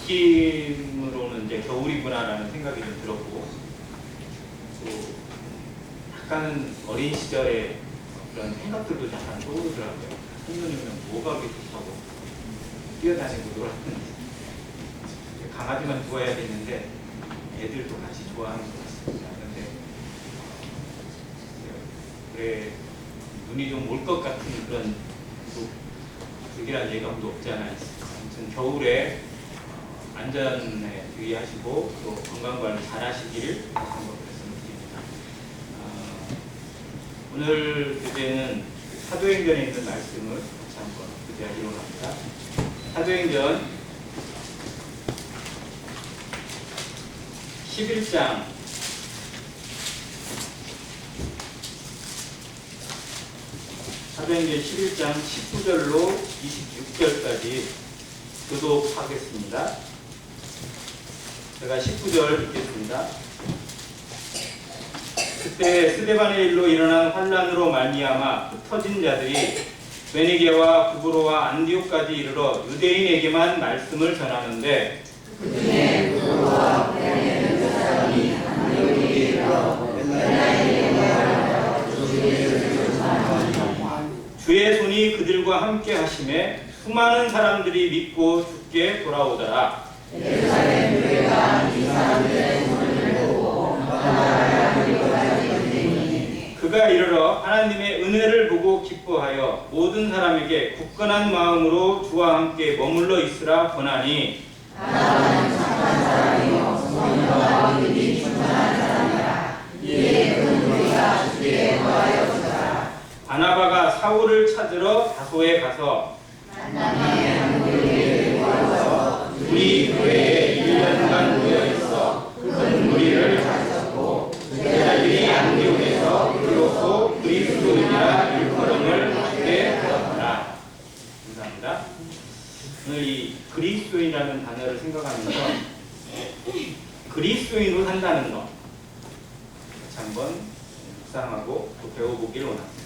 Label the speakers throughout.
Speaker 1: 느낌으로는 이제 겨울이구나라는 생각이 좀 들었고, 또 약간은 어린 시절의 그런 생각들도 약간 떠오르더라고요. 청년이면 뭐가 그렇게 좋다고 뛰어다니고 놀았는지. 강아지만 좋아해야겠는데 애들도 같이 좋아하는 것 같습니다. 그런데 그래 눈이 좀 올 것 같은 그런 불길한 예감도 없지 않아 있습니다. 아무튼 겨울에 안전에 주의하시고 또 건강관리 잘 하시길 한번 말씀드립니다. 오늘 교재는 사도행전에 있는 말씀을 다시 한번 교재하기로 합니다. 사도행전 11장 11장 19절로 26절까지 교독하겠습니다. 제가 19절 읽겠습니다. 그때 스데반의 일로 일어난 환란으로 말미암아 흩어진 자들이 베니게와 구브로와 안디옥까지 이르러 유대인에게만 말씀을 전하는데,
Speaker 2: 그중에 구브로와 베냐민 두 사람이 안디옥에 이르러
Speaker 1: 주의 손이 그들과 함께 하심에 수많은 사람들이 믿고 주께 돌아오더라.
Speaker 2: 예루살렘 교회가 이 사람들의 손을 보고
Speaker 1: 그가 이르러 하나님의 은혜를 보고 기뻐하여 모든 사람에게 굳건한 마음으로 주와 함께 머물러 있으라 권하니,
Speaker 2: 하나는 착한 사람이요 성령과 믿음이 충만한 사람이라. 이에 그 무리가 주께 거하여 주더라.
Speaker 1: 바나바가 사울을 찾으러 다소에 가서
Speaker 2: 만남의 한무리를 모아서
Speaker 1: 우리 교회에 1년간 모여 있어 큰 무리를 가졌고, 제자들이 안디옥에서 비로소 그리스도인이라 일컬음을 받게 되었더라. 감사합니다. 오늘 이 그리스도인이라는 단어를 생각하면서 그리스도인으로 산다는 것 같이 한번 묵상하고 또 배워보기를 원합니다.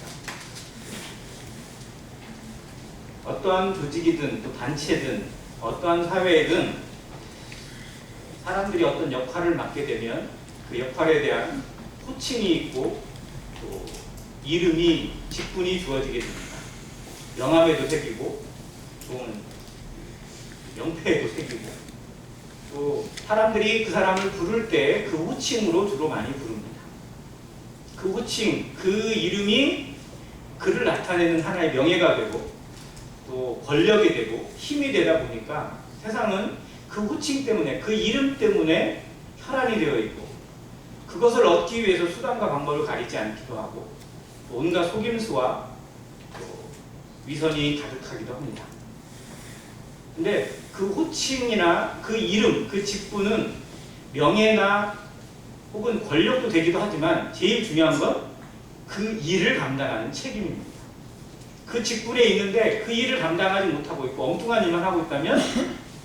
Speaker 1: 어떠한 조직이든 또 단체든 어떠한 사회이든 사람들이 어떤 역할을 맡게 되면 그 역할에 대한 호칭이 있고 또 이름이 직분이 주어지게 됩니다. 명함에도 새기고 좋은 명패에도 새기고, 또 사람들이 그 사람을 부를 때 그 호칭으로 주로 많이 부릅니다. 그 호칭, 그 이름이 그를 나타내는 하나의 명예가 되고 또 권력이 되고 힘이 되다 보니까 세상은 그 호칭 때문에, 그 이름 때문에 혈안이 되어 있고, 그것을 얻기 위해서 수단과 방법을 가리지 않기도 하고 온갖 속임수와 또 위선이 가득하기도 합니다. 근데 그 호칭이나 그 이름, 그 직분은 명예나 혹은 권력도 되기도 하지만 제일 중요한 건 그 일을 감당하는 책임입니다. 그 직분에 있는데 그 일을 감당하지 못하고 있고 엉뚱한 일만 하고 있다면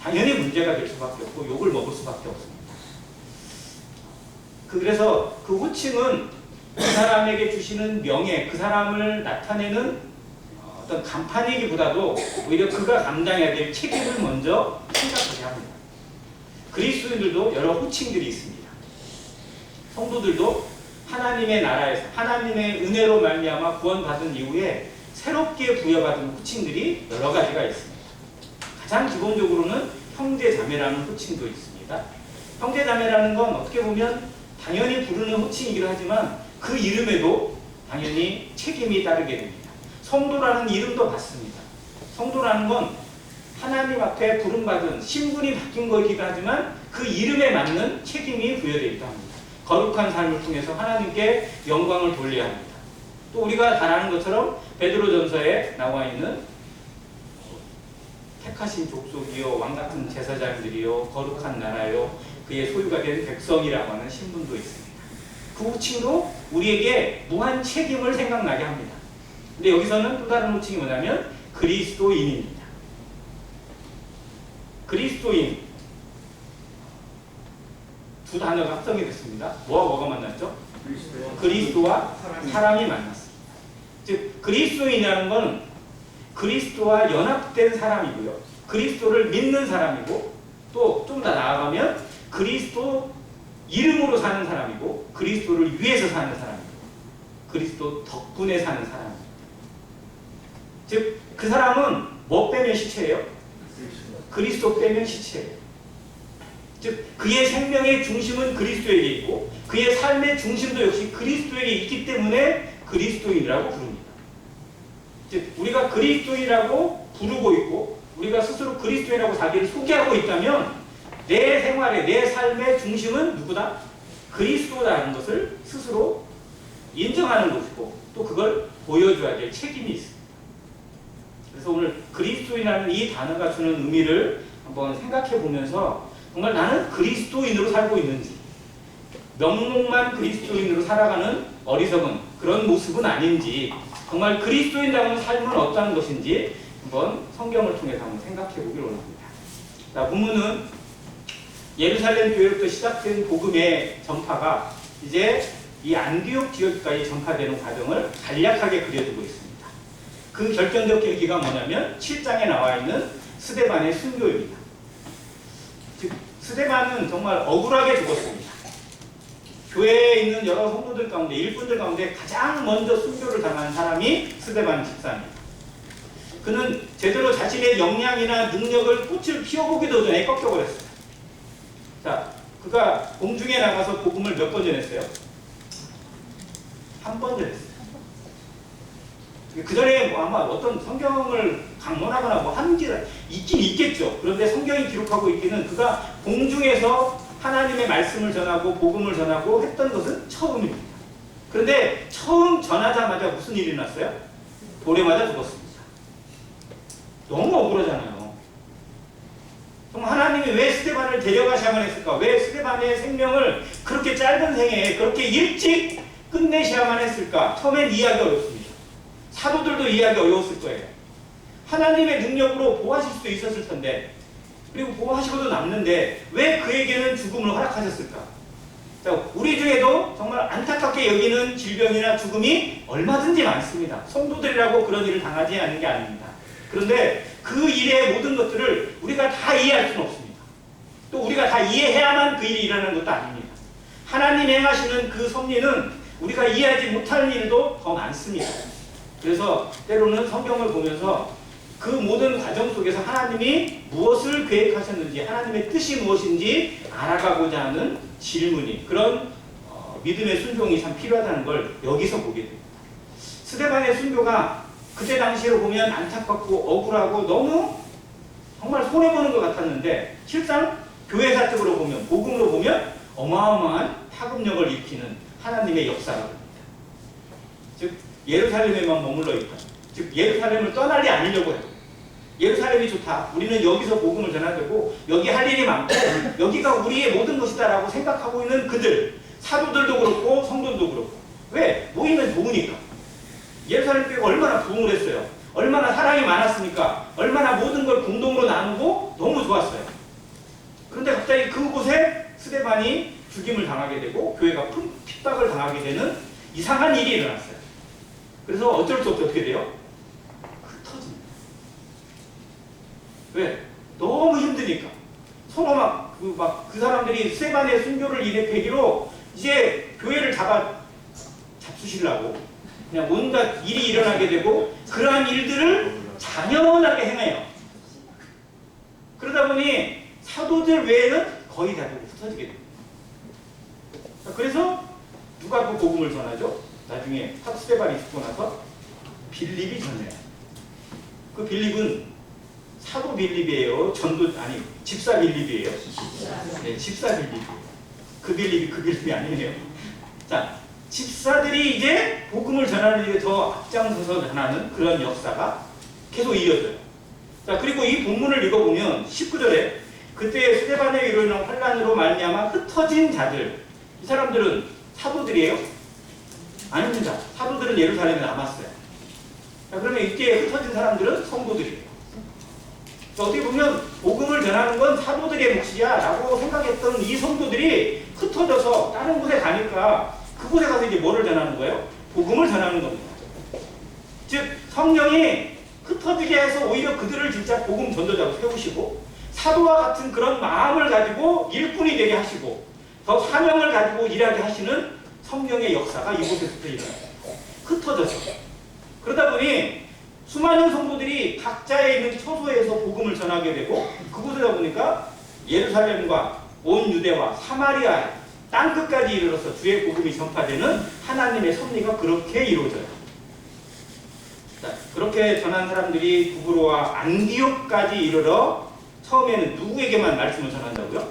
Speaker 1: 당연히 문제가 될 수밖에 없고 욕을 먹을 수밖에 없습니다. 그래서 그 호칭은 그 사람에게 주시는 명예, 그 사람을 나타내는 어떤 간판이기보다도 오히려 그가 감당해야 될 책임을 먼저 생각하게 합니다. 그리스도인들도 여러 호칭들이 있습니다. 성도들도 하나님의 나라에서 하나님의 은혜로 말미암아 구원받은 이후에 새롭게 부여받은 호칭들이 여러 가지가 있습니다. 가장 기본적으로는 형제자매라는 호칭도 있습니다. 형제자매라는 건 어떻게 보면 당연히 부르는 호칭이기도 하지만 그 이름에도 당연히 책임이 따르게 됩니다. 성도라는 이름도 받습니다. 성도라는 건 하나님 앞에 부름받은 신분이 바뀐 거이기도 하지만 그 이름에 맞는 책임이 부여되어 있다 합니다. 거룩한 삶을 통해서 하나님께 영광을 돌려야 합니다. 또 우리가 잘 아는 것처럼 베드로전서에 나와 있는 택하신 족속이요 왕같은 제사장들이요 거룩한 나라요 그의 소유가 된 백성이라고 하는 신분도 있습니다. 그 호칭도 우리에게 무한 책임을 생각나게 합니다. 근데 여기서는 또 다른 호칭이 뭐냐면 그리스도인입니다. 그리스도인 두 단어가 합성이 됐습니다. 뭐가 만났죠? 그리스도와 사람이 만났습니다. 즉 그리스도인이라는 것은 그리스도와 연합된 사람이고요. 그리스도를 믿는 사람이고 또 좀 더 나아가면 그리스도 이름으로 사는 사람이고 그리스도를 위해서 사는 사람이고 그리스도 덕분에 사는 사람이고 즉 그 사람은 뭐 빼면 시체예요? 그리스도 빼면 시체예요. 즉 그의 생명의 중심은 그리스도에게 있고 그의 삶의 중심도 역시 그리스도에게 있기 때문에 그리스도인이라고 부릅니다. 즉 우리가 그리스도인이라고 부르고 있고 우리가 스스로 그리스도인이라고 자기를 소개하고 있다면 내 생활의 내 삶의 중심은 누구다? 그리스도라는 것을 스스로 인정하는 것이고 또 그걸 보여줘야 될 책임이 있습니다. 그래서 오늘 그리스도인이라는 이 단어가 주는 의미를 한번 생각해 보면서 정말 나는 그리스도인으로 살고 있는지 명목만 그리스도인으로 살아가는 어리석은 그런 모습은 아닌지 정말 그리스도인다운 삶은 어떠한 것인지 한번 성경을 통해서 한번 생각해 보기를 원합니다. 자, 본문은 예루살렘 교회부터 시작된 복음의 전파가 이제 이 안디옥 지역까지 전파되는 과정을 간략하게 그려두고 있습니다. 그 결정적 계기가 뭐냐면 7장에 나와 있는 스데반의 순교입니다. 즉 스데반은 정말 억울하게 죽었습니다. 교회에 있는 여러 성도들 가운데 일꾼들 가운데 가장 먼저 순교를 당한 사람이 스데반 집사입니다. 그는 제대로 자신의 역량이나 능력을 꽃을 피워보기도 전에 꺾여버렸어요. 자, 그가 공중에 나가서 복음을 몇 번 전했어요? 한 번 전했어요. 그 전에 뭐 아마 어떤 성경을 강론하거나 뭐 하는 게 있긴 있겠죠. 그런데 성경이 기록하고 있기는 그가 공중에서 하나님의 말씀을 전하고 복음을 전하고 했던 것은 처음입니다. 그런데 처음 전하자마자 무슨 일이 났어요? 돌에 맞아 죽었습니다. 너무 억울하잖아요. 정말 하나님이 왜 스데반을 데려가셔야만 했을까? 왜 스데반의 생명을 그렇게 짧은 생애에 그렇게 일찍 끝내셔야만 했을까? 처음엔 이해하기 어렵습니다. 사도들도 이해하기 어려웠을 거예요. 하나님의 능력으로 보호하실 수도 있었을 텐데 그리고 보호하시고도 남는데 왜 그에게는 죽음을 허락하셨을까? 자, 우리 중에도 정말 안타깝게 여기는 질병이나 죽음이 얼마든지 많습니다. 성도들이라고 그런 일을 당하지 않는 게 아닙니다. 그런데 그 일의 모든 것들을 우리가 다 이해할 수는 없습니다. 또 우리가 다 이해해야만 그 일이 일어나는 것도 아닙니다. 하나님이 행하시는 그 섭리는 우리가 이해하지 못하는 일도 더 많습니다. 그래서 때로는 성경을 보면서 그 모든 과정 속에서 하나님이 무엇을 계획하셨는지 하나님의 뜻이 무엇인지 알아가고자 하는 질문이 그런 믿음의 순종이 참 필요하다는 걸 여기서 보게 됩니다. 스데반의 순교가 그때 당시로 보면 안타깝고 억울하고 너무 정말 손해보는 것 같았는데 실상 교회사적으로 보면 복음으로 보면 어마어마한 파급력을 일으키는 하나님의 역사가 됩니다. 즉 예루살렘에만 머물러 있다. 즉 예루살렘을 떠나지 않으려고 해요. 예루살렘이 좋다. 우리는 여기서 복음을 전해야 되고 여기 할 일이 많고 여기가 우리의 모든 것이다 라고 생각하고 있는 그들 사도들도 그렇고 성도들도 그렇고 왜? 모이면 좋으니까. 예루살렘 교회가 얼마나 부흥을 했어요. 얼마나 사랑이 많았으니까 얼마나 모든 걸 공동으로 나누고 너무 좋았어요. 그런데 갑자기 그곳에 스데반이 죽임을 당하게 되고 교회가 큰 핍박을 당하게 되는 이상한 일이 일어났어요. 그래서 어쩔 수 없이 어떻게 돼요? 흩어집니다. 왜? 너무 힘드니까. 서로 그 사람들이 스데반의 순교를 일에 계기로 이제 교회를 잡수시려고 그냥 온갖 일이 일어나게 되고 그러한 일들을 잔연하게 행해요. 그러다 보니 사도들 외에는 거의 대부분 흩어지게 됩니다. 그래서 누가 그 복음을 전하죠? 나중에 스데반이 죽고 나서 빌립이 전해요. 그 빌립은 사도 빌립이에요? 집사 빌립이에요? 네, 집사 빌립이에요. 그 빌립이 아니에요. 자, 집사들이 이제 복음을 전하는 일에 더 앞장서서 전하는 그런 역사가 계속 이어져요. 자, 그리고 이 본문을 읽어보면 19절에 그때 스데반에 일어난 환난으로 말미암아 흩어진 자들, 이 사람들은 사도들이에요? 아닙니다. 사도들은 예루살렘에 남았어요. 자, 그러면 이때 흩어진 사람들은 성도들이에요. 어떻게 보면 복음을 전하는 건 사도들의 몫이야 라고 생각했던 이 성도들이 흩어져서 다른 곳에 가니까 그곳에 가서 이제 뭐를 전하는 거예요? 복음을 전하는 겁니다. 즉 성령이 흩어지게 해서 오히려 그들을 진짜 복음 전도자로 세우시고 사도와 같은 그런 마음을 가지고 일꾼이 되게 하시고 더 사명을 가지고 일하게 하시는 성령의 역사가 이곳에서부터 일어나요. 흩어져서. 그러다 보니 수많은 성도들이 각자에 있는 처소에서 복음을 전하게 되고 그곳에다 보니까 예루살렘과 온 유대와 사마리아 땅끝까지 이르러서 주의 복음이 전파되는 하나님의 섭리가 그렇게 이루어져요. 자, 그렇게 전한 사람들이 구브로와 안디옥까지 이르러 처음에는 누구에게만 말씀을 전한다고요?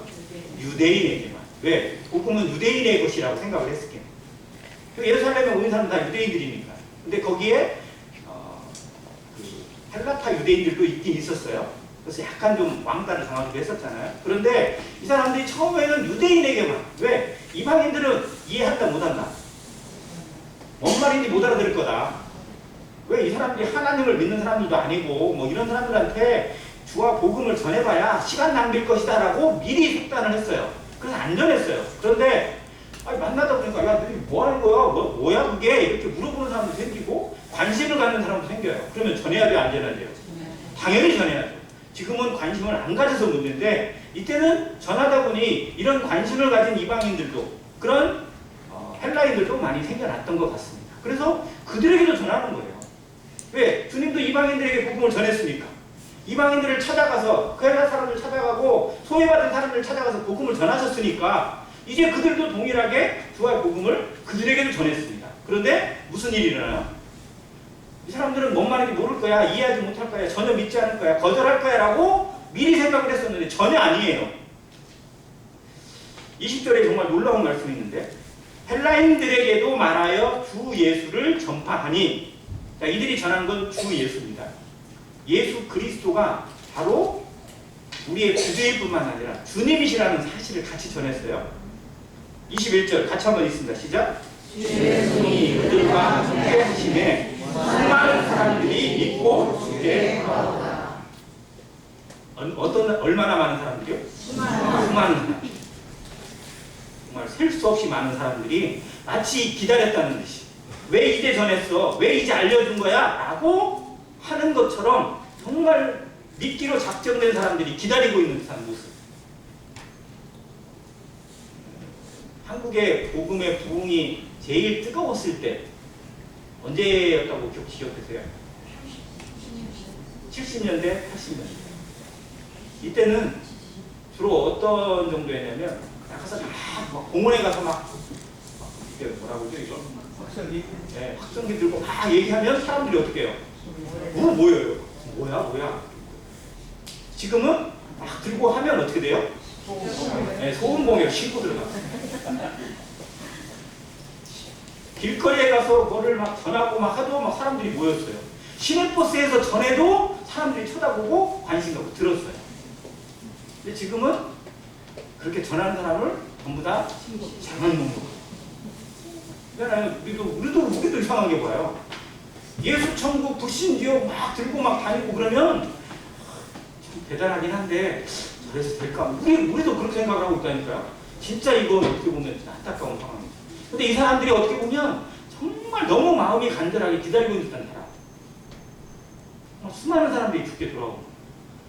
Speaker 1: 유대인에게만. 왜? 복음은 유대인의 것이라고 생각을 했을게요. 예루살렘에 오는 사람은 다 유대인들이니까. 근데 거기에 그 헬라파 유대인들도 있긴 있었어요. 그래서 약간 좀 왕따를 당하기도 했었잖아요. 그런데 이 사람들이 처음에는 유대인에게만. 왜? 이방인들은 이해한다 못한다. 뭔 말인지 못 알아들을 거다. 왜? 이 사람들이 하나님을 믿는 사람들도 아니고 뭐 이런 사람들한테 주와 복음을 전해봐야 시간 낭비일 것이다 라고 미리 속단을 했어요. 그래서 안 전했어요. 그런데 만나다 보니까 야 너희 뭐 하는 거야? 뭐야 그게? 이렇게 물어보는 사람도 생기고 관심을 갖는 사람도 생겨요. 그러면 전해야 돼요? 안 전해야 돼요? 당연히 전해야죠. 지금은 관심을 안 가져서 문제인데 이때는 전하다 보니 이런 관심을 가진 이방인들도 그런 헬라인들도 많이 생겨났던 것 같습니다. 그래서 그들에게도 전하는 거예요. 왜? 주님도 이방인들에게 복음을 전했으니까. 이방인들을 찾아가서 그 헬라 사람들 찾아가고 소외받은 사람들을 찾아가서 복음을 전하셨으니까 이제 그들도 동일하게 주와 복음을 그들에게도 전했습니다. 그런데 무슨 일이 일어나요? 이 사람들은 뭔 말인지 모를 거야, 이해하지 못할 거야, 전혀 믿지 않을 거야, 거절할 거야 라고 미리 생각을 했었는데 전혀 아니에요. 20절에 정말 놀라운 말씀이 있는데 헬라인들에게도 말하여 주 예수를 전파하니. 자, 이들이 전한 건 주 예수입니다. 예수 그리스도가 바로 우리의 구주일 뿐만 아니라 주님이시라는 사실을 같이 전했어요. 21절 같이 한번 읽습니다. 시작.
Speaker 2: 주 예수님이
Speaker 1: 그들과 함께 하심에 수많은 사람들이 믿고 주께
Speaker 2: 가오다.
Speaker 1: 얼마나 많은 사람들이요? 수많은 사람. 정말 셀 수 없이 많은 사람들이 마치 기다렸다는 듯이 왜 이제 전했어? 왜 이제 알려준 거야? 라고 하는 것처럼 정말 믿기로 작정된 사람들이 기다리고 있는 듯한 모습. 한국의 복음의 부흥이 제일 뜨거웠을 때 언제였다고 기억되세요? 70년대, 80년대. 이때는 주로 어떤 정도였냐면 가서 막 공원에 가서 막 이게 뭐라고 그러죠? 이거 확성기? 네, 확성기 들고 막 얘기하면 사람들이 어떻게 해요? 모여요. 뭐야? 지금은 막 들고 하면 어떻게 돼요? 네, 소음공에 신고 들어가. 길거리에 가서 뭐를 막 전하고 막 하도 막 사람들이 모였어요. 시내버스에서 전해도 사람들이 쳐다보고 관심 갖고 들었어요. 근데 지금은 그렇게 전하는 사람을 전부 다 잡아놓는 거예요. 우리도 이상한 게 뭐예요? 예수 천국 불신지옥 막 들고 막 다니고 그러면 참 대단하긴 한데 그래서 될까? 우리도 그렇게 생각을 하고 있다니까요. 진짜 이건 어떻게 보면 안타까운 상황입니다. 근데 이 사람들이 어떻게 보면 정말 너무 마음이 간절하게 기다리고 있는 듯한 사람. 수많은 사람들이 죽게 돌아오고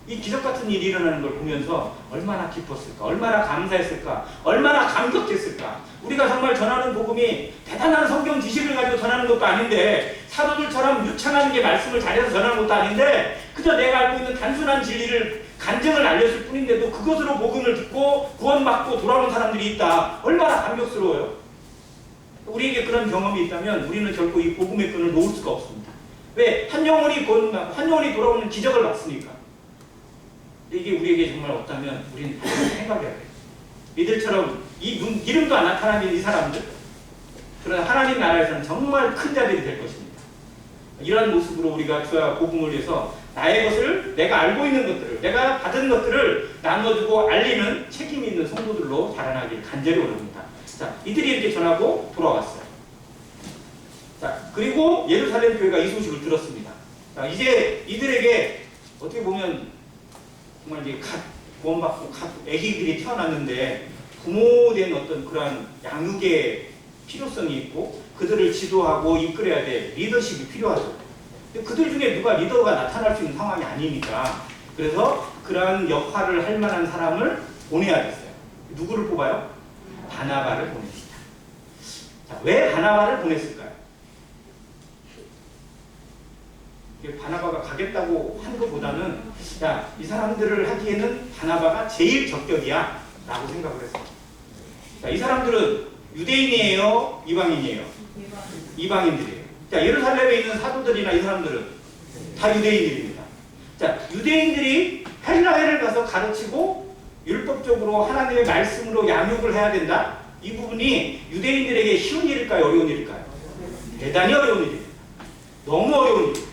Speaker 1: 이 기적 같은 일이 일어나는 걸 보면서 얼마나 기뻤을까, 얼마나 감사했을까, 얼마나 감격했을까. 우리가 정말 전하는 복음이 대단한 성경 지식을 가지고 전하는 것도 아닌데 사도들처럼 유창한 게 말씀을 잘해서 전하는 것도 아닌데 그저 내가 알고 있는 단순한 진리를 간증을 알렸을 뿐인데도 그것으로 복음을 듣고 구원받고 돌아오는 사람들이 있다. 얼마나 감격스러워요. 우리에게 그런 경험이 있다면 우리는 결코 이 복음의 끈을 놓을 수가 없습니다. 왜? 한 영혼이 돌아오는 기적을 봤으니까. 이게 우리에게 정말 없다면 우리는 생각해야 돼요. 이들처럼 이름도 안 나타나는 이 사람들, 그러나 하나님 나라에서는 정말 큰 자들이 될 것입니다. 이러한 모습으로 우리가 주와 복음을 위해서 나의 것을, 내가 알고 있는 것들을, 내가 받은 것들을 나눠주고 알리는 책임 있는 성도들로 자라나길 간절히 원합니다. 자, 이들이 이렇게 전하고 돌아왔어요. 자, 그리고 예루살렘 교회가 이 소식을 들었습니다. 자, 이제 이들에게 어떻게 보면 정말 이제 구원받고 아기들이 태어났는데 부모된 어떤 그러한 양육의 필요성이 있고 그들을 지도하고 이끌어야 될 리더십이 필요하죠. 근데 그들 중에 누가 리더가 나타날 수 있는 상황이 아니니까 그래서 그러한 역할을 할 만한 사람을 보내야 됐어요. 누구를 뽑아요? 바나바를 보냅시다. 자, 왜 바나바를 보냈을까요? 바나바가 가겠다고 한 것보다는 야, 이 사람들을 하기에는 바나바가 제일 적격이야 라고 생각을 했어요. 자, 이 사람들은 유대인이에요? 이방인이에요? 이방인들이에요. 자, 예루살렘에 있는 사도들이나 이 사람들은 다 유대인들입니다. 자, 유대인들이 헬라회를 가서 가르치고 율법적으로 하나님의 말씀으로 양육을 해야 된다. 이 부분이 유대인들에게 쉬운 일일까요? 어려운 일일까요? 대단히 어려운 일입니다. 너무 어려운 일.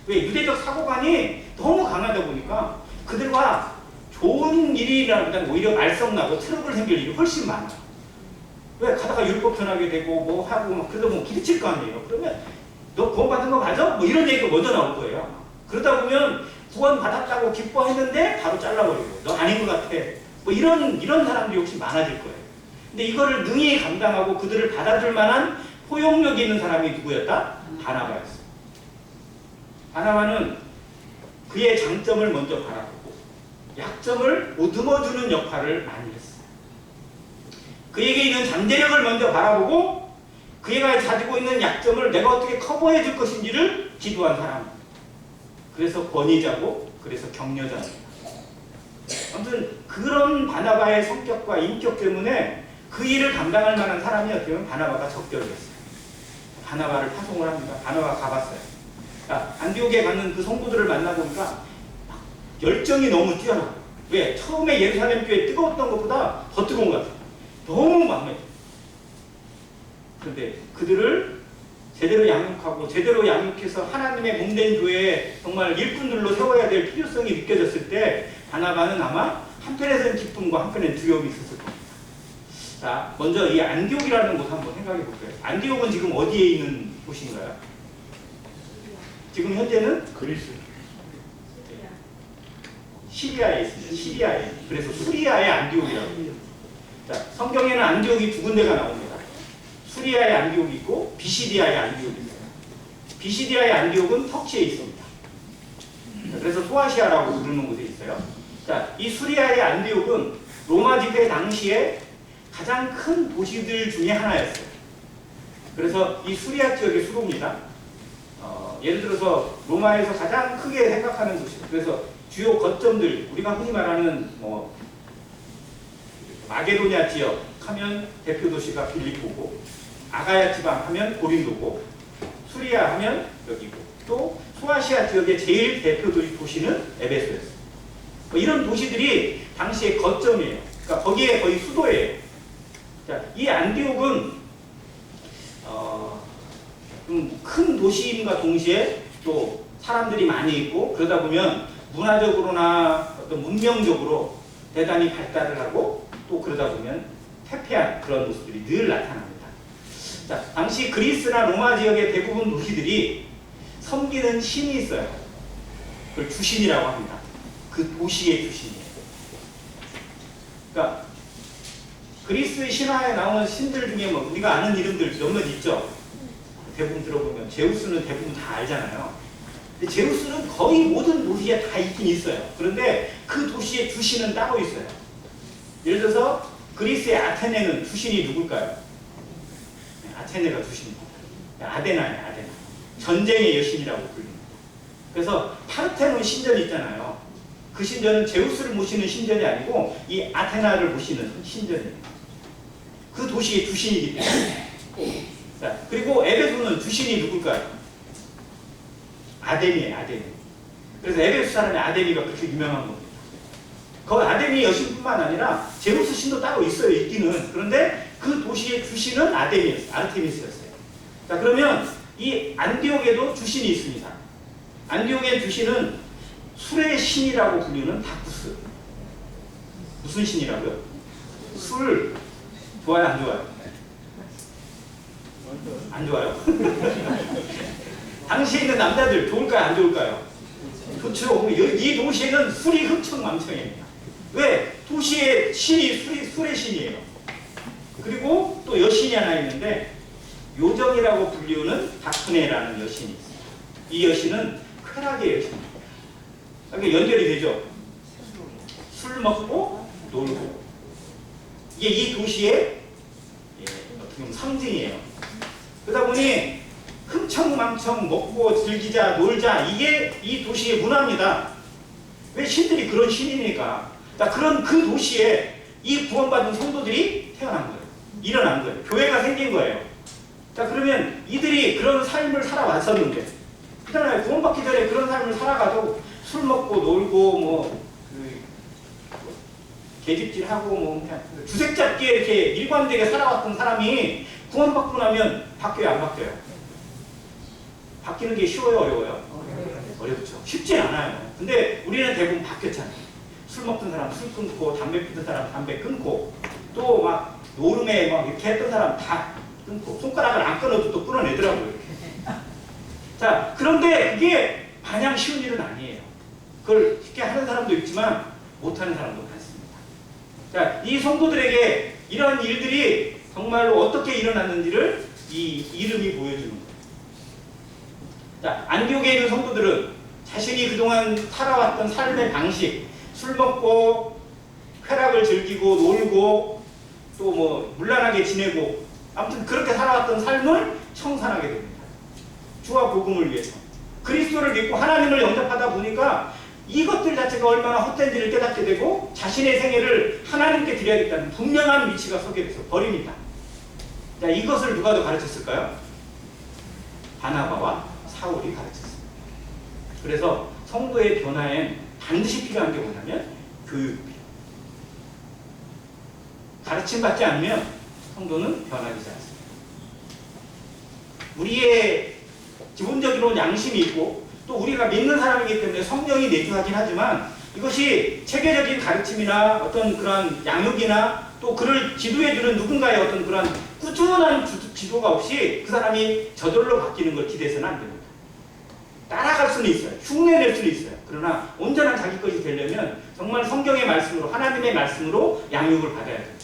Speaker 1: 왜? 유대적 사고관이 너무 강하다 보니까 그들과 좋은 일이라기보다는 오히려 말썽나고 트러블 생길 일이 훨씬 많아요. 왜? 가다가 율법 전하게 되고 뭐 하고 막 그러다 보면 부딪힐 거 아니에요. 그러면 너 구원 받은 거 맞아? 뭐 이런 얘기가 먼저 나올 거예요. 그러다 보면 구원 받았다고 기뻐했는데 바로 잘라버리고 너 아닌 것 같아. 뭐 이런 사람들이 혹시 많아질 거예요. 근데 이거를 능히 감당하고 그들을 받아줄 만한 포용력 있는 사람이 누구였다? 바나바였어요. 바나바는 그의 장점을 먼저 바라보고 약점을 보듬어주는 역할을 많이 했어요. 그에게 있는 잠재력을 먼저 바라보고 그가 가지고 있는 약점을 내가 어떻게 커버해 줄 것인지를 기도한 사람. 그래서 권위자고 그래서 격려자입니다. 아무튼 그런 바나바의 성격과 인격 때문에 그 일을 감당할 만한 사람이 어떻게 보면 바나바가 적격이었어요. 바나바를 파송을 합니다. 바나바가 가봤어요. 안디옥에 가는 그 성도들을 만나보니까 열정이 너무 뛰어나요. 왜? 처음에 예루살렘 교회 뜨거웠던 것보다 더 뜨거운 것 같아요. 너무 마음에 들어요. 그런데 그들을 제대로 양육하고 제대로 양육해서 하나님의 몸된 교회에 정말 일꾼들로 세워야 될 필요성이 느껴졌을 때 바나바는 아마 한편에서는 기쁨과 한편에는 두려움이 있었을 겁니다. 자, 먼저 이 안디옥이라는 곳 한번 생각해 볼게요. 안디옥은 지금 어디에 있는 곳인가요? 지금 현재는
Speaker 3: 그리스.
Speaker 1: 시리아에 있습니다. 시리아에. 그래서 수리아의 안디옥이라고 해요. 자, 성경에는 안디옥이 두 군데가 나옵니다. 수리아의 안디옥이 있고 비시디아의 안디옥이 있어요. 비시디아의 안디옥은 터키에 있습니다. 그래서 소아시아라고 부르는 곳에 있어요. 자, 이 수리아의 안디옥은 로마 집회 당시에 가장 큰 도시들 중에 하나였어요. 그래서 이 수리아 지역의 수도입니다. 예를 들어서 로마에서 가장 크게 생각하는 도시, 그래서 주요 거점들, 우리가 흔히 말하는 뭐 마게도냐 지역 하면 대표 도시가 빌립보고, 아가야 지방 하면 고린도고, 수리아 하면 여기고, 또 소아시아 지역의 제일 대표 도시는 에베소였어요. 뭐 이런 도시들이 당시의 거점이에요. 그러니까 거기에 거의 수도예요. 자, 이 안디옥은 큰 도시임과 동시에 또 사람들이 많이 있고 그러다 보면 문화적으로나 어떤 문명적으로 대단히 발달을 하고 또 그러다 보면 태폐한 그런 모습들이 늘 나타납니다. 자, 당시 그리스나 로마 지역의 대부분 도시들이 섬기는 신이 있어요. 그걸 주신이라고 합니다. 그 도시의 주신이에요. 그러니까 그리스 신화에 나오는 신들 중에 뭐 우리가 아는 이름들 몇몇 있죠. 대부분 들어보면 제우스는 대부분 다 알잖아요. 근데 제우스는 거의 모든 도시에 다 있긴 있어요. 그런데 그 도시의 주신은 따로 있어요. 예를 들어서 그리스의 아테네는 주신이 누굴까요? 아테네가 주신입니다. 아데나예요. 아데나. 전쟁의 여신이라고 불립니다. 그래서 파르테논 신전이 있잖아요. 그 신전은 제우스를 모시는 신전이 아니고 이 아테나를 모시는 신전입니다. 그 도시의 주신이기 때문에. 자, 그리고 에베소는 주신이 누굴까요? 아데미예요. 아데미. 그래서 에베소 사람의 아데미가 그렇게 유명한 겁니다. 그 아데미 여신뿐만 아니라 제우스 신도 따로 있어요. 있기는. 그런데 그 도시의 주신은 아데미였어요. 아르테미스였어요. 자, 그러면 이 안디옥에도 주신이 있습니다. 안디옥의 주신은 술의 신이라고 불리는 바쿠스. 무슨 신이라고요? 술. 좋아요, 안 좋아요? 안 좋아요? 당시에 있는 남자들 좋을까요, 안 좋을까요? 좋죠. 이 도시에는 술이 흥청망청입니다. 왜? 도시의 신이 술의 신이에요. 그리고 또 여신이 하나 있는데 요정이라고 불리우는 다프네라는 여신이 있어요. 이 여신은 쾌락의 여신입니다. 그러니까 연결이 되죠. 술 먹고 놀고. 이게 이 도시의 어떻게 보면 상징이에요. 그러다 보니 흥청망청 먹고 즐기자 놀자 이게 이 도시의 문화입니다. 왜 신들이 그런 신이니까. 자, 그런 그 도시에 이 구원받은 성도들이 태어난 거예요. 일어난 거예요. 교회가 생긴 거예요. 자, 그러면 이들이 그런 삶을 살아왔었는데, 그잖아요. 구원받기 전에 그런 삶을 살아가도 술 먹고 놀고 계집질하고 그냥 주색 잡기에 이렇게 일관되게 살아왔던 사람이 구원받고 나면 바뀌어요, 안 바뀌어요? 바뀌는 게 쉬워요, 어려워요? 어렵죠. 쉽지 않아요. 근데 우리는 대부분 바뀌었잖아요. 술 먹던 사람 술 끊고, 담배 피던 사람 담배 끊고, 또 막 노름에 막 이렇게 했던 사람 다 끊고, 손가락을 안 끊어도 또 끊어내더라고요. 이렇게. 자, 그런데 그게 마냥 쉬운 일은 아니에요. 그걸 쉽게 하는 사람도 있지만 못하는 사람도 많습니다. 자, 이 성도들에게 이런 일들이 정말로 어떻게 일어났는지를 이 이름이 보여주는 거예요. 자, 안디옥에 있는 성도들은 자신이 그동안 살아왔던 삶의 방식, 술 먹고 쾌락을 즐기고 놀고 또 뭐 문란하게 지내고 아무튼 그렇게 살아왔던 삶을 청산하게 됩니다. 주와 복음을 위해서 그리스도를 믿고 하나님을 영접하다 보니까 이것들 자체가 얼마나 헛된지를 깨닫게 되고 자신의 생애를 하나님께 드려야겠다는 분명한 위치가 서게 돼서 버립니다. 자, 이것을 누가 더 가르쳤을까요? 바나바와 사울이 가르쳤습니다. 그래서 성도의 변화엔 반드시 필요한 게 뭐냐면 교육이에요. 가르침받지 않으면 성도는 변화되지 않습니다. 우리의 기본적으로 양심이 있고 또 우리가 믿는 사람이기 때문에 성령이 내주하긴 하지만 이것이 체계적인 가르침이나 어떤 그런 양육이나 또 그를 지도해주는 누군가의 어떤 그런 꾸준한 지도가 없이 그 사람이 저절로 바뀌는 걸 기대해서는 안 됩니다. 따라갈 수는 있어요. 흉내낼 수는 있어요. 그러나 온전한 자기 것이 되려면 정말 성경의 말씀으로 하나님의 말씀으로 양육을 받아야 돼요.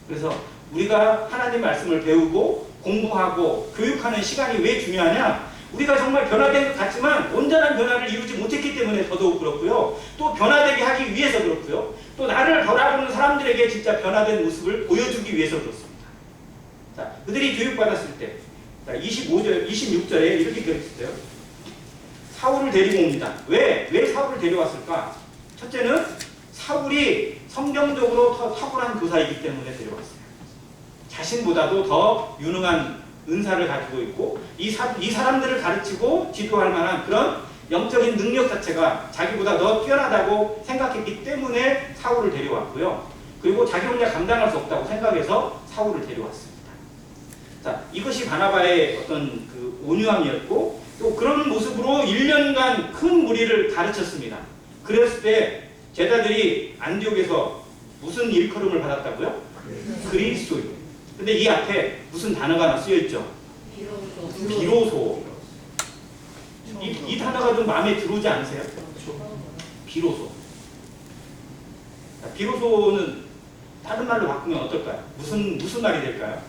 Speaker 1: 그래서 우리가 하나님 말씀을 배우고 공부하고 교육하는 시간이 왜 중요하냐? 우리가 정말 변화된 것 같지만 온전한 변화를 이루지 못했기 때문에 더더욱 그렇고요. 또 변화되게 하기 위해서 그렇고요. 또 나를 바라보는 사람들에게 진짜 변화된 모습을 보여주기 위해서 그렇습니다. 자, 그들이 교육받았을 때 25절, 26절에 이렇게 기록했어요. 사울을 데리고 옵니다. 왜 사울을 데려왔을까? 첫째는 사울이 성경적으로 더 탁월한 교사이기 때문에 데려왔어요. 자신보다도 더 유능한 은사를 가지고 있고 이 사람들을 가르치고 지도할 만한 그런 영적인 능력 자체가 자기보다 더 뛰어나다고 생각했기 때문에 사울을 데려왔고요. 그리고 자기 혼자 감당할 수 없다고 생각해서 사울을 데려왔습니다. 자, 이것이 바나바의 어떤 그 온유함이었고 또 그런 모습으로 1년간 큰 무리를 가르쳤습니다. 그랬을 때 제자들이 안디옥에서 무슨 일컬음을 받았다고요? 그리스도인. 근데 이 앞에 무슨 단어가 하나 쓰여있죠? 비로소. 이 단어가 좀 마음에 들어오지 않으세요? 비로소. 자, 비로소는 다른 말로 바꾸면 어떨까요? 무슨 말이 될까요?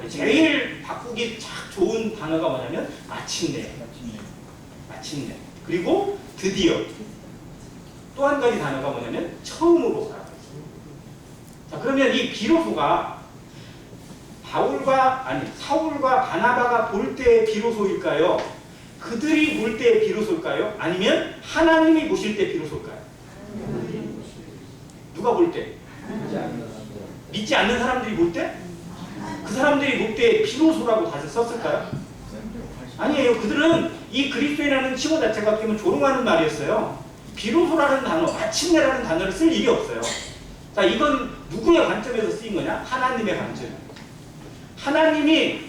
Speaker 1: 제일 바꾸기 딱 좋은 단어가 뭐냐면 마침내. 그리고 드디어. 또 한 가지 단어가 뭐냐면 처음으로. 자, 그러면 이 비로소가 사울과 바나바가 볼 때의 비로소일까요? 그들이 볼 때의 비로소일까요? 아니면 하나님이 보실 때 비로소일까요? 누가 볼 때? 믿지 않는 사람들이 볼 때? 그 사람들이 볼 때 비로소라고 다시 썼을까요? 아니에요. 그들은 이 그리스도인이라는 칭호 자체가 어떻게 보면 조롱하는 말이었어요. 비로소라는 단어, 마침내라는 단어를 쓸 일이 없어요. 자, 이건 누구의 관점에서 쓰인 거냐? 하나님의 관점. 하나님이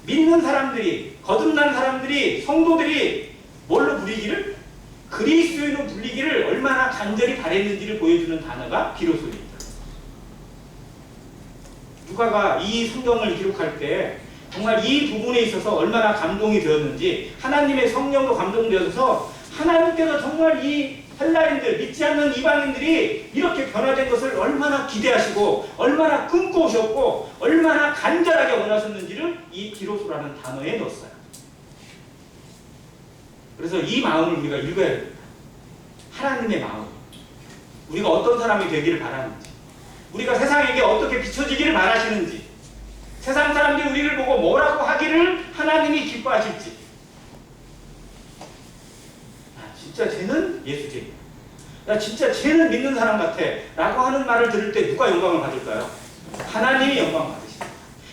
Speaker 1: 믿는 사람들이, 거듭난 사람들이, 성도들이 뭘로 불리기를? 그리스도인으로 불리기를 얼마나 간절히 바랬는지를 보여주는 단어가 비로소입니다. 누가가 이 성경을 기록할 때 정말 이 부분에 있어서 얼마나 감동이 되었는지 하나님의 성령도 감동되어서 하나님께서 정말 이 헬라인들, 믿지 않는 이방인들이 이렇게 변화된 것을 얼마나 기대하시고 얼마나 꿈꿔오셨고 얼마나 간절하게 원하셨는지를 이 비로소라는 단어에 넣었어요. 그래서 이 마음을 우리가 읽어야 됩니다. 하나님의 마음, 우리가 어떤 사람이 되기를 바라는지, 우리가 세상에게 어떻게 비춰지기를 바라시는지, 세상 사람들이 우리를 보고 뭐라고 하기를 하나님이 기뻐하실지. 진짜 쟤는 예수쟁이야, 야 진짜 쟤는 믿는 사람 같아 라고 하는 말을 들을 때 누가 영광을 받을까요? 하나님이 영광을 받으십니다.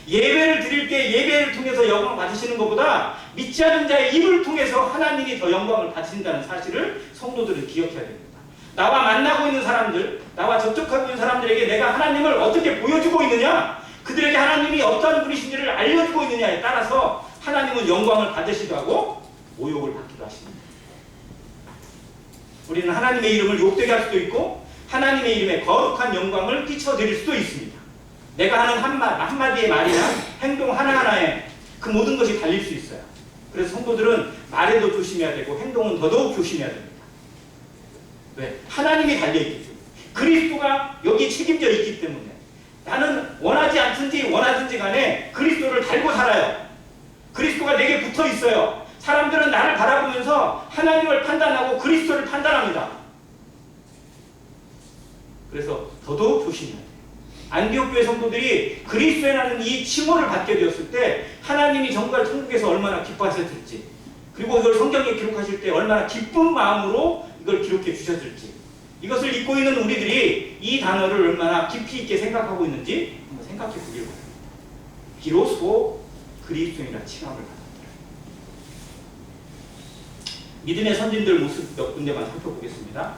Speaker 1: 예배를 드릴 때 예배를 통해서 영광을 받으시는 것보다 믿지 않은 자의 입을 통해서 하나님이 더 영광을 받으신다는 사실을 성도들은 기억해야 됩니다. 나와 만나고 있는 사람들, 나와 접촉하고 있는 사람들에게 내가 하나님을 어떻게 보여주고 있느냐, 그들에게 하나님이 어떤 분이신지를 알려주고 있느냐에 따라서 하나님은 영광을 받으시기도 하고 모욕을 받기도 하십니다. 우리는 하나님의 이름을 욕되게 할 수도 있고 하나님의 이름에 거룩한 영광을 끼쳐드릴 수도 있습니다. 내가 하는 한마디의 말이나 행동 하나하나에 그 모든 것이 달릴 수 있어요. 그래서 성도들은 말에도 조심해야 되고 행동은 더더욱 조심해야 됩니다. 왜? 하나님이 달려있기 때문에, 그리스도가 여기 책임져 있기 때문에 나는 원하지 않든지 원하든지 간에 그리스도를 달고 살아요. 그리스도가 내게 붙어 있어요. 사람들은 나를 바라보면서 하나님을 판단하고 그리스도를 판단합니다. 그래서 더더욱 조심해야 돼요. 안디옥 교회 성도들이 그리스도라는 이 칭호를 받게 되었을 때 하나님이 정말 천국에서 얼마나 기뻐하셨을지, 그리고 이걸 성경에 기록하실 때 얼마나 기쁜 마음으로 이걸 기록해 주셨을지, 이것을 잊고 있는 우리들이 이 단어를 얼마나 깊이 있게 생각하고 있는지 한번 생각해 보길 바랍니다. 비로소 그리스도인이라 칭함을 받았다. 믿음의 선진들 모습 몇 군데만 살펴보겠습니다.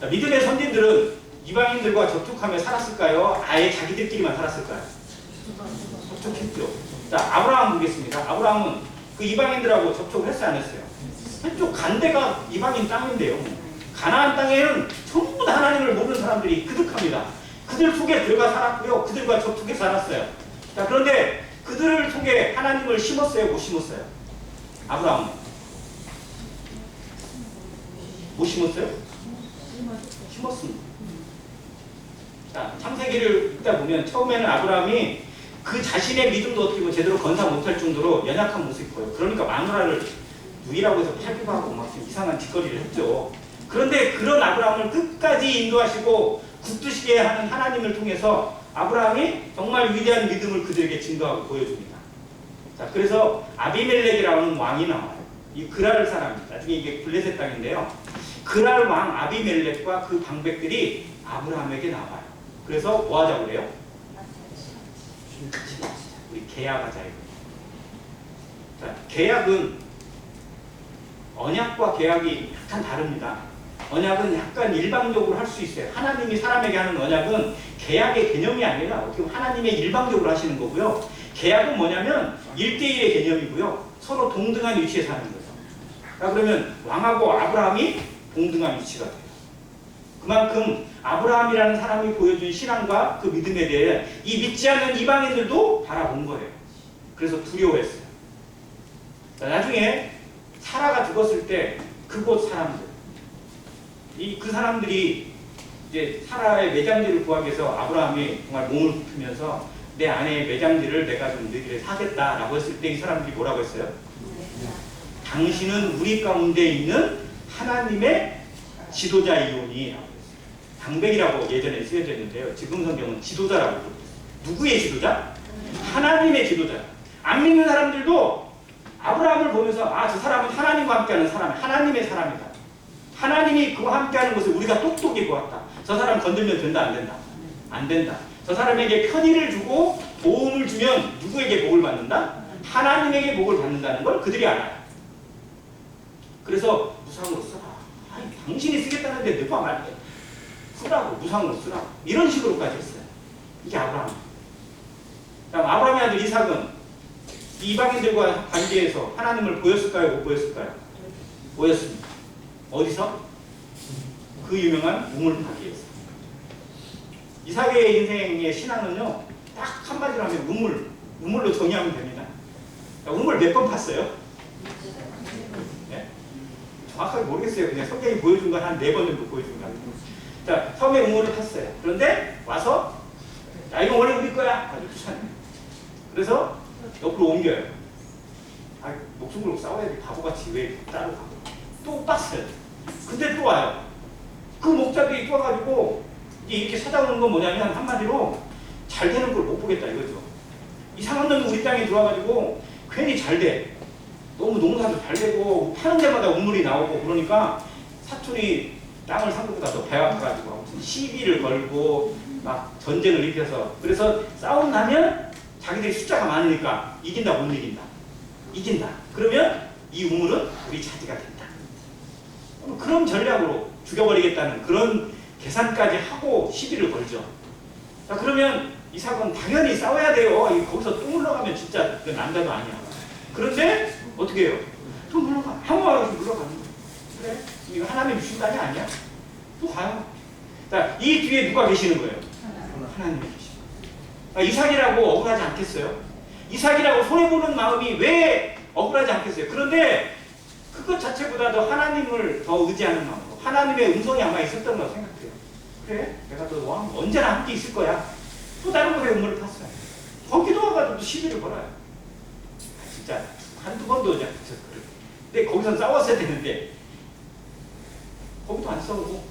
Speaker 1: 자, 믿음의 선진들은 이방인들과 접촉하며 살았을까요? 아예 자기들끼리만 살았을까요? 접촉했죠. 자, 아브라함 보겠습니다. 아브라함은 그 이방인들하고 접촉을 했어요, 안 했어요? 한쪽 간대가 이방인 땅인데요. 가나안 땅에는 전부 다 하나님을 모르는 사람들이 그득합니다. 그들 속에 들어가 살았고요. 그들과 접촉해 살았어요. 자, 그런데 그들 속에 하나님을 심었어요, 못 심었어요? 아브라함은 못 심었어요? 심었습니다. 자, 창세기를 읽다 보면 처음에는 아브라함이 그 자신의 믿음도 어떻게 보면 제대로 건사 못할 정도로 연약한 모습이 보여요. 그러니까 마누라를 누이라고 해서 팔기도 하고 막 이상한 짓거리를 했죠. 그런데 그런 아브라함을 끝까지 인도하시고 굳드시게 하는 하나님을 통해서 아브라함이 정말 위대한 믿음을 그들에게 증거하고 보여줍니다. 자, 그래서 아비멜렉이라는 왕이 나와요. 이 그랄 사람, 나중에 이게 블레셋 땅인데요. 그랄 왕 아비멜렉과 그 방백들이 아브라함에게 나와요. 그래서 뭐 하자고 그래요? 우리 계약하자 이거. 자, 계약은 언약과 계약이 약간 다릅니다. 언약은 약간 일방적으로 할 수 있어요. 하나님이 사람에게 하는 언약은 계약의 개념이 아니라 어떻게 보면 하나님의 일방적으로 하시는 거고요. 계약은 뭐냐면 1대1의 개념이고요. 서로 동등한 위치에 사는 거죠. 자, 그러면 왕하고 아브라함이 동등한 위치가 돼요. 그만큼 아브라함이라는 사람이 보여준 신앙과 그 믿음에 대해 이 믿지 않는 이방인들도 바라본 거예요. 그래서 두려워했어요. 자, 나중에 사라가 죽었을 때 그곳 사람들, 그 사람들이 이제 사라의 매장지를 구하기 위해서 아브라함이 정말 몸을 굽히면서 내 아내의 매장지를 내가 좀 너희들에 사겠다라고 했을 때 이 사람들이 뭐라고 했어요? 당신은 우리 가운데 있는 하나님의 지도자이오니. 방백이라고 예전에 쓰여져 있는데요. 지금 성경은 지도자라고 부르고 있어요. 누구의 지도자? 하나님의 지도자. 안 믿는 사람들도 아브라함을 보면서 저 사람은 하나님과 함께하는 사람, 하나님의 사람이다. 하나님이 그와 함께하는 것을 우리가 똑똑히 보았다. 저 사람 건들면 된다, 안 된다? 안 된다. 저 사람에게 편의를 주고 도움을 주면 누구에게 복을 받는다? 하나님에게 복을 받는다는 걸 그들이 알아요. 그래서 무상으로 써라. 당신이 쓰겠다는데 누가 말해? 쓰라고, 무상으로 쓰라고. 이런 식으로까지 했어요. 이게 아브라함. 다음 아브라함의 아들 이삭은 이방인들과 관계에서 하나님을 보였을까요? 못 보였을까요? 보였습니다. 어디서? 그 유명한 우물 파기에서. 이삭의 인생의 신앙은요, 딱 한마디로 하면 우물로 정의하면 됩니다. 우물 몇 번 팠어요? 네? 정확하게 모르겠어요. 그냥 성경이 보여준 건 한 4번 정도 보여준 것 같아요. 자, 처음에 우물을 팠어요. 그런데 와서, 야, 이거 원래 우리 거야. 아주 귀찮네. 그래서 옆으로 옮겨요. 목숨 걸고 싸워야지. 바보같이 왜 따로 가고. 또 팠어요. 근데 또 와요. 그 목자들이 또 와가지고 이렇게 찾아오는 건 뭐냐면 한마디로 잘 되는 걸 못 보겠다 이거죠. 이상한 놈이 우리 땅에 들어와가지고 괜히 잘 돼. 너무 농사도 잘 되고 파는 데마다 우물이 나오고 그러니까 사투리 땅을 산 것보다 더 배아파가지고 시비를 걸고 막 전쟁을 일으켜서 그래서 싸움 나면 자기들이 숫자가 많으니까 이긴다 못 이긴다. 이긴다. 그러면 이 우물은 우리 차지가 된다. 그런 전략으로 죽여버리겠다는 그런 계산까지 하고 시비를 걸죠. 자, 그러면 이 사건 당연히 싸워야 돼요. 거기서 또 물러가면 진짜 그 남자도 아니야. 그런데 어떻게 해요? 또 물러가. 항우하고 물러가는 거예요. 그래? 이거 하나님이 주신 단이 아니야? 또 가요. 자, 이 뒤에 누가 계시는 거예요? 하나님이 계시는 거예요. 이삭이라고 억울하지 않겠어요? 이삭이라고 손해보는 마음이 왜 억울하지 않겠어요? 그런데 그것 자체보다도 하나님을 더 의지하는 마음으로 하나님의 음성이 아마 있었던 거 생각해요. 그래? 내가 너 언제나 함께 있을 거야. 또 다른 곳에 음모를 탔어요. 거기도 와가지고 또 시비를 걸어요. 진짜 한두 번도 그래. 근데 거기서 싸웠어야 되는데 거기도 안 싸우고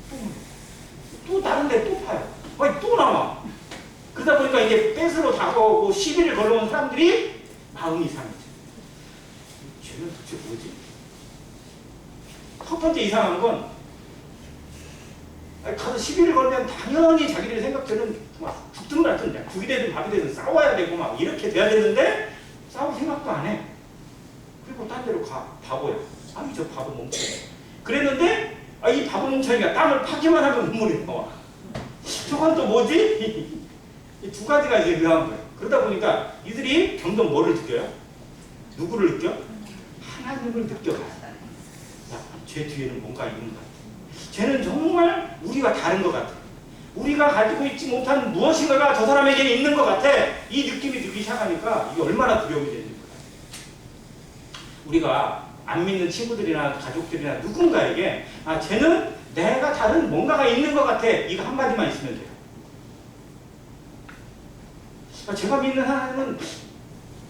Speaker 1: 또 다른 데 또 파요. 아니 또 나와. 그러다 보니까 이제 뺏으러 다가오고 시비를 걸어온 사람들이 마음이 이상해져. 쟤는 도대체 뭐지? 첫 번째 이상한 건 가서 시비를 걸면 당연히 자기들 생각처럼 막 죽든 말든 국이 되든 밥이 되든 싸워야 되고 막 이렇게 돼야 되는데 싸울 생각도 안 해. 그리고 딴 데로 가. 바보야. 아니 저 바보 멍청이. 그랬는데 이 바보 멍청이가 땅을 파기만 하면 눈물이 나와. 저건 또 뭐지? 이 두 가지가 이제 묘한 거예요. 그러다 보니까 이들이 점점 뭐를 느껴요? 누구를 느껴? 하나님을 느껴요. 쟤 뒤에는 뭔가 있는 것 같아. 쟤는 정말 우리와 다른 것 같아. 우리가 가지고 있지 못한 무엇인가가 저 사람에게 있는 것 같아. 이 느낌이 들기 시작하니까 이게 얼마나 두려움이 되는 거야. 우리가 안 믿는 친구들이나 가족들이나 누군가에게 쟤는 내가 다른 뭔가가 있는 것 같아. 이거 한마디만 있으면 돼요. 제가 믿는 하나님은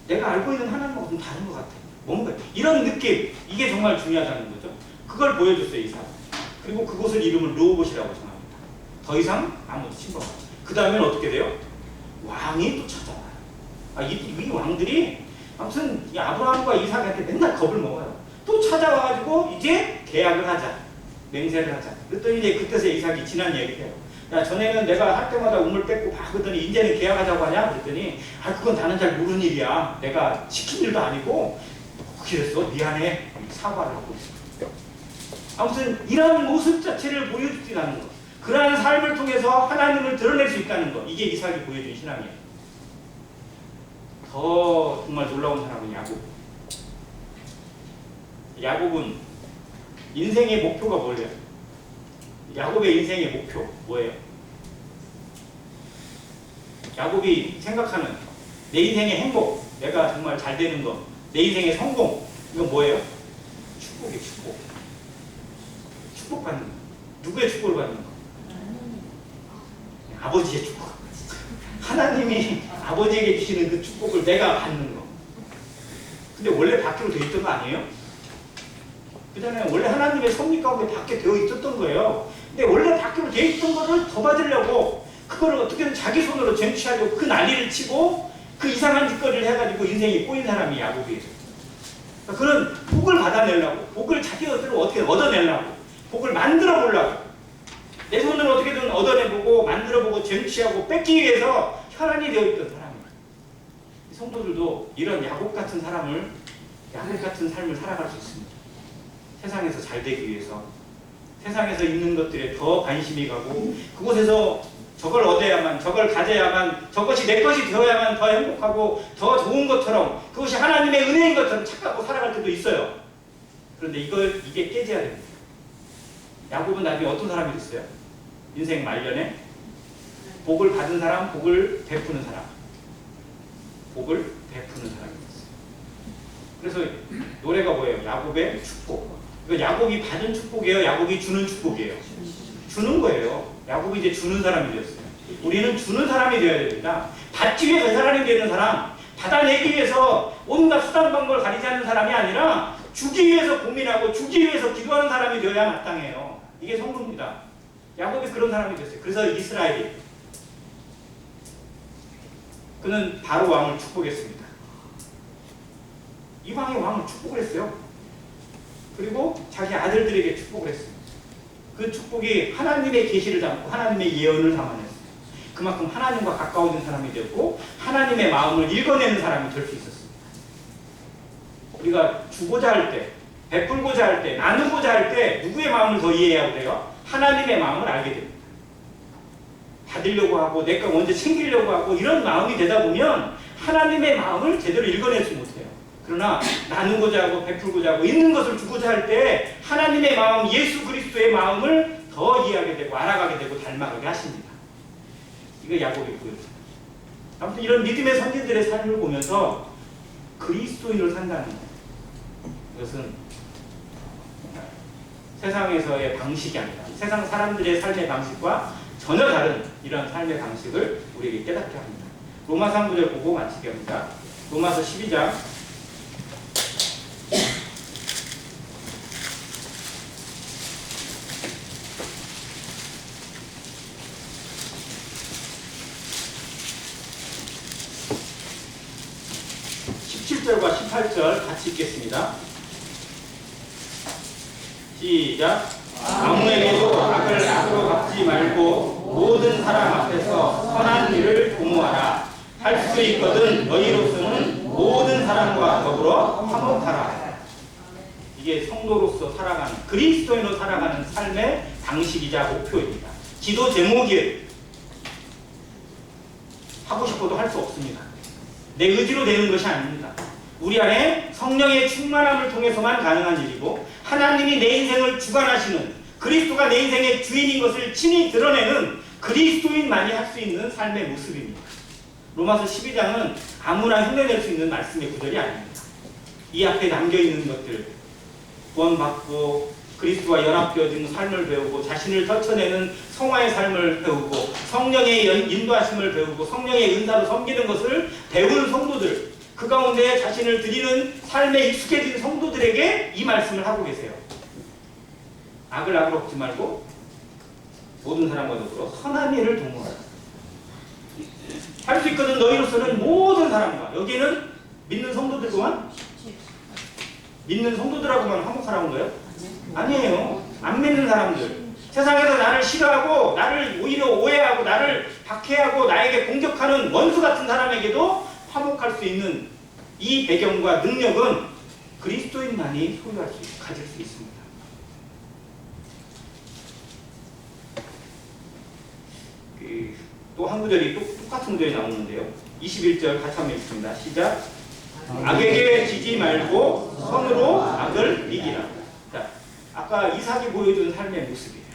Speaker 1: 내가 알고 있는 하나님과 좀 다른 것 같아. 뭔가 이런 느낌, 이게 정말 중요하다는 거죠. 그걸 보여줬어요, 이 사람. 그리고 그곳을 이름을 르호봇이라고 정합니다. 더 이상 아무도 침범. 그 다음에는 어떻게 돼요? 왕이 또 찾아와요. 이 왕들이 아무튼 이 아브라함과 이삭한테 맨날 겁을 먹어요. 또 찾아와가지고 이제 계약을 하자, 맹세를 하자. 그랬더니 이제 그때서 이삭이 지난 얘기를 해요. 야, 전에는 내가 할 때마다 우물 뺏고 그랬더니 이제는 계약하자고 하냐? 그랬더니 그건 나는 잘 모르는 일이야. 내가 시킨 일도 아니고 그랬어. 미안해. 사과를 하고 있어. 아무튼 이런 모습 자체를 보여주지라는 것. 그러한 삶을 통해서 하나님을 드러낼 수 있다는 것. 이게 이삭이 보여준 신앙이에요. 더 정말 놀라운 사람은 야곱. 야곱은 인생의 목표가 뭐예요? 야곱의 인생의 목표 뭐예요? 야곱이 생각하는 내 인생의 행복, 내가 정말 잘 되는 것, 내 인생의 성공, 이건 뭐예요? 축복이에요. 축복. 축복받는 거. 누구의 축복을 받는 거? 아버지의 축복. 하나님이 아버지에게 주시는 그 축복을 내가 받는 거. 근데 원래 받기로 되어 있던 거 아니에요? 그잖아요. 원래 하나님의 섭리 가운데 받게 되어 있었던 거예요. 근데 원래 받기로 되어 있던 거를 더 받으려고 그거를 어떻게든 자기 손으로 쟁취하려고 그 난리를 치고 그 이상한 짓거리를 해가지고 인생이 꼬인 사람이 야곱이에요. 그러니까 그런 복을 받아내려고, 복을 자기 것으로 어떻게 얻어내려고, 복을 만들어 보려고, 내 손으로 어떻게든 얻어내보고 만들어보고 쟁취하고 뺏기 위해서 혈안이 되어 있던 사람이에요. 성도들도 이런 야곱 같은 사람을, 야곱 같은 삶을 살아갈 수 있습니다. 세상에서 잘 되기 위해서, 세상에서 있는 것들에 더 관심이 가고 그곳에서 저걸 얻어야만, 저걸 가져야만, 저것이 내 것이 되어야만 더 행복하고 더 좋은 것처럼, 그것이 하나님의 은혜인 것처럼 착각하고 살아갈 때도 있어요. 그런데 이게 깨져야 됩니다. 야곱은 나중에 어떤 사람이 됐어요? 인생 말년에 복을 받은 사람, 복을 베푸는 사람, 복을 베푸는 사람이 됐어요. 그래서 노래가 뭐예요? 야곱의 축복. 이거 야곱이 받은 축복이에요? 야곱이 주는 축복이에요? 주는 거예요. 야곱이 이제 주는 사람이 되었어요. 우리는 주는 사람이 되어야 됩니다. 받기 위해 그 사람이 되는 사람, 받아내기 위해서 온갖 수단 방법을 가리지 않는 사람이 아니라 주기 위해서 고민하고 주기 위해서 기도하는 사람이 되어야 마땅해요. 이게 성도입니다. 야곱이 그런 사람이 됐어요. 그래서 이스라엘이 그는 바로 왕을 축복했습니다. 이방의 왕을 축복을 했어요. 그리고 자기 아들들에게 축복을 했습니다. 그 축복이 하나님의 계시를 담고 하나님의 예언을 담아냈어요. 그만큼 하나님과 가까워진 사람이 되었고 하나님의 마음을 읽어내는 사람이 될 수 있었습니다. 우리가 주고자 할 때, 베풀고자 할 때, 나누고자 할 때 누구의 마음을 더 이해해야 돼요? 하나님의 마음을 알게 됩니다. 받으려고 하고 내가 먼저 챙기려고 하고 이런 마음이 되다 보면 하나님의 마음을 제대로 읽어내지 못해요. 그러나 나누고자 하고 베풀고자 하고 있는 것을 주고자 할 때 하나님의 마음, 예수 그리스도의 마음을 더 이해하게 되고 알아가게 되고 닮아가게 하십니다. 이거 야곱이 보여줍니다. 아무튼 이런 믿음의 선진들의 삶을 보면서 그리스도인으로 산다는 거예요. 이것은 세상에서의 방식이 아니라 세상 사람들의 삶의 방식과 전혀 다른 이런 삶의 방식을 우리에게 깨닫게 합니다. 로마서 3구절 보고 마치게 합니다. 로마서 12장 17절과 18절 같이 읽겠습니다. 시작. 아무에게도 악을 악으로 갚지 말고 모든 사람 앞에서 선한 일을 도모하라. 할 수 있거든 너희로서는 모든 사람과 더불어 화목하라. 이게 성도로서 살아가는, 그리스도인으로 살아가는 삶의 방식이자 목표입니다. 기도 제목이 하고 싶어도 할 수 없습니다. 내 의지로 되는 것이 아닙니다. 우리 안에 성령의 충만함을 통해서만 가능한 일이고 하나님이 내 인생을 주관하시는, 그리스도가 내 인생의 주인인 것을 친히 드러내는 그리스도인만이 할 수 있는 삶의 모습입니다. 로마서 12장은 아무나 흉내낼 수 있는 말씀의 구절이 아닙니다. 이 앞에 담겨있는 것들, 구원받고 그리스도와 연합되어진 삶을 배우고 자신을 떨쳐내는 성화의 삶을 배우고 성령의 인도하심을 배우고 성령의 은사로 섬기는 것을 배우는 성도들, 그 가운데 자신을 드리는 삶에 익숙해진 성도들에게 이 말씀을 하고 계세요. 악을 악으로 갚지 말고 모든 사람과 더불어 선한 일을 도모하라. 할 수 있거든 너희로서는 모든 사람과, 여기에는 믿는 성도들과만, 믿는 성도들하고만 화목하라는 거예요? 아니에요. 안 믿는 사람들, 세상에서 나를 싫어하고 나를 오히려 오해하고 나를 박해하고 나에게 공격하는 원수 같은 사람에게도 화목할 수 있는 이 배경과 능력은 그리스도인만이 소유할 수 있고 가질 수 있습니다. 또 한 구절이 똑같은 구절이 나오는데요. 21절 같이 한번 읽습니다. 시작. 악에게 지지 말고 선으로 악을 이기라. 자, 아까 이삭이 보여준 삶의 모습이에요.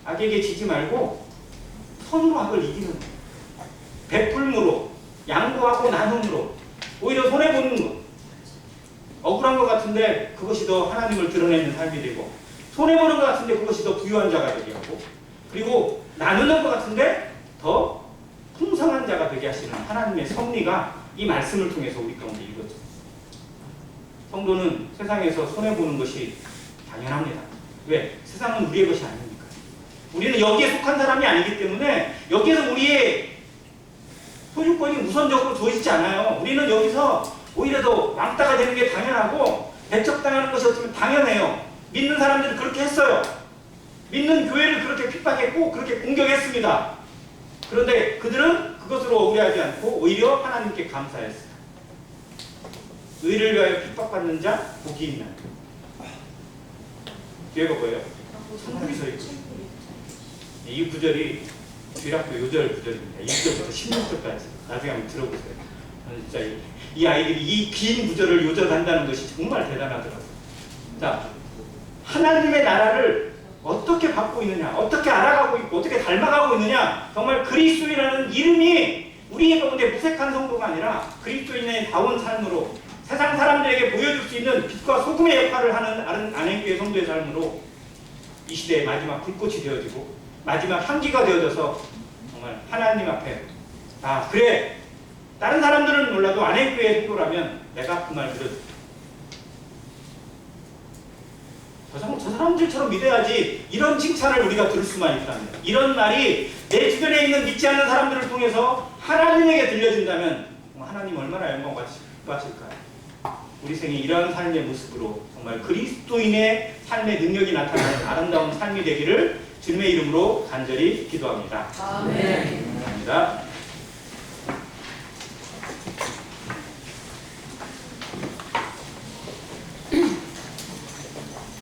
Speaker 1: 악에게 지지 말고 선으로 악을 이기는 거예요. 베풀므로, 양보하고 나눔으로, 오히려 손해보는 것, 억울한 것 같은데 그것이 더 하나님을 드러내는 삶이 되고, 손해보는 것 같은데 그것이 더 부유한 자가 되게 하고, 그리고 나누는 것 같은데 더 풍성한 자가 되게 하시는 하나님의 섭리가 이 말씀을 통해서 우리 가운데 이루어집니다. 성도는 세상에서 손해보는 것이 당연합니다. 왜? 세상은 우리의 것이 아니니까. 우리는 여기에 속한 사람이 아니기 때문에 여기에서 우리의 소유권이 우선적으로 주어지지 않아요. 우리는 여기서 오히려 더 왕따가 되는 게 당연하고 배척당하는 것이 어쩌면 당연해요. 믿는 사람들은 그렇게 했어요. 믿는 교회를 그렇게 핍박했고 그렇게 공격했습니다. 그런데 그들은 그것으로 억울해하지 않고 오히려 하나님께 감사했어요. 의를 위하여 핍박받는 자 복이 있나요? 뒤에가 뭐예요? 천국이 서 있고. 이 구절이 주일학교 요절 구절입니다. 1절부터 16절까지 나중에 한번 들어보세요. 진짜 이 아이들이 이 긴 구절을 요절한다는 것이 정말 대단하더라고요. 자, 하나님의 나라를 어떻게 받고 있느냐, 어떻게 알아가고 있고 어떻게 닮아가고 있느냐, 정말 그리스도인이라는 이름이 우리 가운데 무색한 성도가 아니라 그리스도인의 다운 삶으로 세상 사람들에게 보여줄 수 있는 빛과 소금의 역할을 하는 안행교회 성도의 삶으로 이 시대의 마지막 불꽃이 되어지고 마지막 향기가 되어져서 정말 하나님 앞에, 아 그래, 다른 사람들은 몰라도 안행교회 성도라면 내가 그 말 들어줄게. 저 사람들처럼 믿어야지, 이런 칭찬을 우리가 들을 수만 있다면, 이런 말이 내 주변에 있는 믿지 않는 사람들을 통해서 하나님에게 들려진다면 하나님 얼마나 영광 받으실까요? 우리 생이 이러한 삶의 모습으로 정말 그리스도인의 삶의 능력이 나타나는 아름다운 삶이 되기를 주님의 이름으로 간절히 기도합니다.
Speaker 2: 아멘.
Speaker 1: 감사합니다.